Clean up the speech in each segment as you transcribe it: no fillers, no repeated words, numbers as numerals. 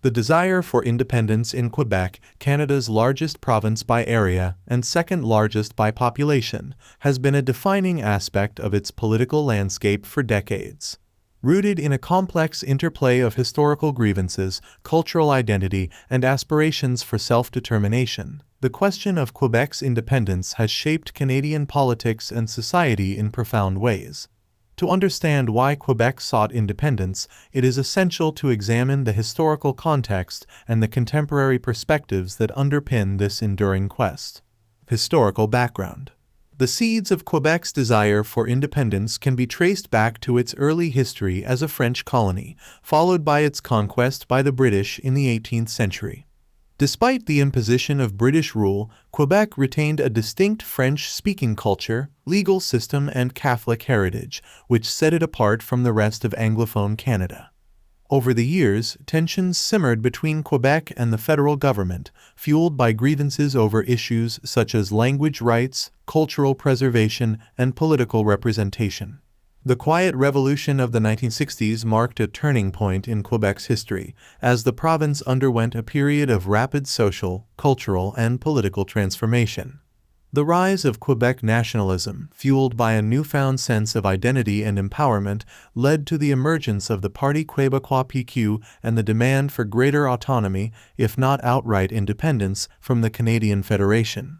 The desire for independence in Quebec, Canada's largest province by area and second largest by population, has been a defining aspect of its political landscape for decades. Rooted in a complex interplay of historical grievances, cultural identity, and aspirations for self-determination, the question of Quebec's independence has shaped Canadian politics and society in profound ways. To understand why Quebec sought independence, it is essential to examine the historical context and the contemporary perspectives that underpin this enduring quest. Historical background. The seeds of Quebec's desire for independence can be traced back to its early history as a French colony, followed by its conquest by the British in the 18th century. Despite the imposition of British rule, Quebec retained a distinct French-speaking culture, legal system, and Catholic heritage, which set it apart from the rest of Anglophone Canada. Over the years, tensions simmered between Quebec and the federal government, fueled by grievances over issues such as language rights, cultural preservation, and political representation. The Quiet Revolution of the 1960s marked a turning point in Quebec's history, as the province underwent a period of rapid social, cultural, and political transformation. The rise of Quebec nationalism, fueled by a newfound sense of identity and empowerment, led to the emergence of the Parti Québécois PQ and the demand for greater autonomy, if not outright independence, from the Canadian Federation.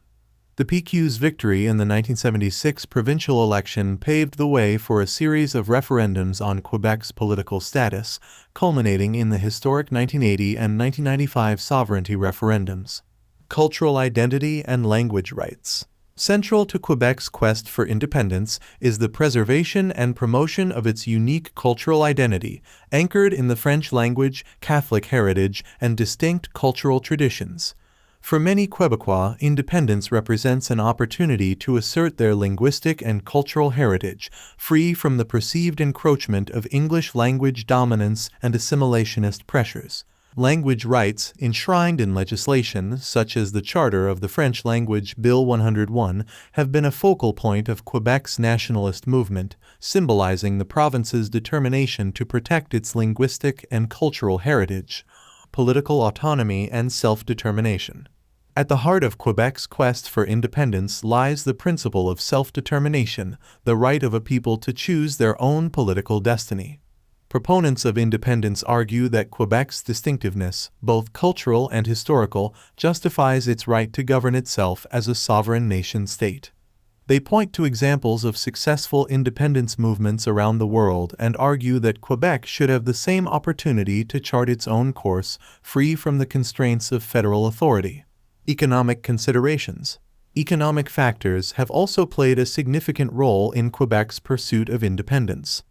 The PQ's victory in the 1976 provincial election paved the way for a series of referendums on Quebec's political status, culminating in the historic 1980 and 1995 sovereignty referendums. Cultural identity and language rights. Central to Quebec's quest for independence is the preservation and promotion of its unique cultural identity, anchored in the French language, Catholic heritage, and distinct cultural traditions. For many Quebecois, independence represents an opportunity to assert their linguistic and cultural heritage, free from the perceived encroachment of English language dominance and assimilationist pressures. Language rights, enshrined in legislation such as the Charter of the French Language Bill 101, have been a focal point of Quebec's nationalist movement, symbolizing the province's determination to protect its linguistic and cultural heritage, political autonomy, and self-determination. At the heart of Quebec's quest for independence lies the principle of self-determination, the right of a people to choose their own political destiny. Proponents of independence argue that Quebec's distinctiveness, both cultural and historical, justifies its right to govern itself as a sovereign nation-state. They point to examples of successful independence movements around the world and argue that Quebec should have the same opportunity to chart its own course, free from the constraints of federal authority. Economic considerations. Economic factors have also played a significant role in Quebec's pursuit of independence.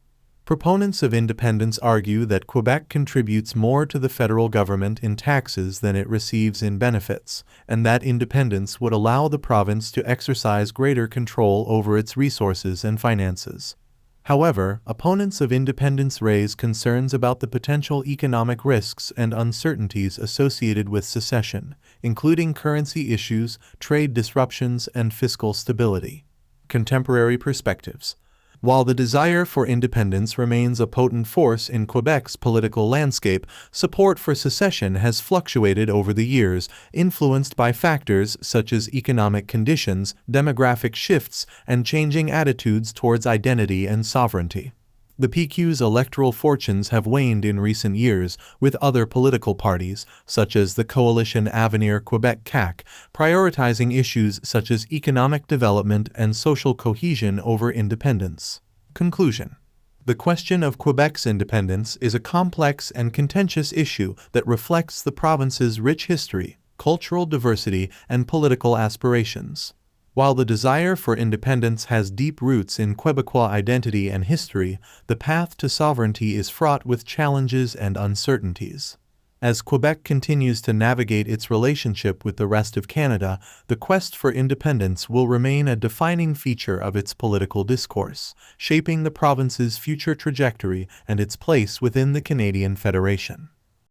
Proponents of independence argue that Quebec contributes more to the federal government in taxes than it receives in benefits, and that independence would allow the province to exercise greater control over its resources and finances. However, opponents of independence raise concerns about the potential economic risks and uncertainties associated with secession, including currency issues, trade disruptions, and fiscal stability. Contemporary perspectives. While the desire for independence remains a potent force in Quebec's political landscape, support for secession has fluctuated over the years, influenced by factors such as economic conditions, demographic shifts, and changing attitudes towards identity and sovereignty. The PQ's electoral fortunes have waned in recent years, with other political parties, such as the coalition Avenir Quebec CAQ, prioritizing issues such as economic development and social cohesion over independence. Conclusion. The question of Quebec's independence is a complex and contentious issue that reflects the province's rich history, cultural diversity, and political aspirations. While the desire for independence has deep roots in Quebecois identity and history, the path to sovereignty is fraught with challenges and uncertainties. As Quebec continues to navigate its relationship with the rest of Canada, the quest for independence will remain a defining feature of its political discourse, shaping the province's future trajectory and its place within the Canadian Federation.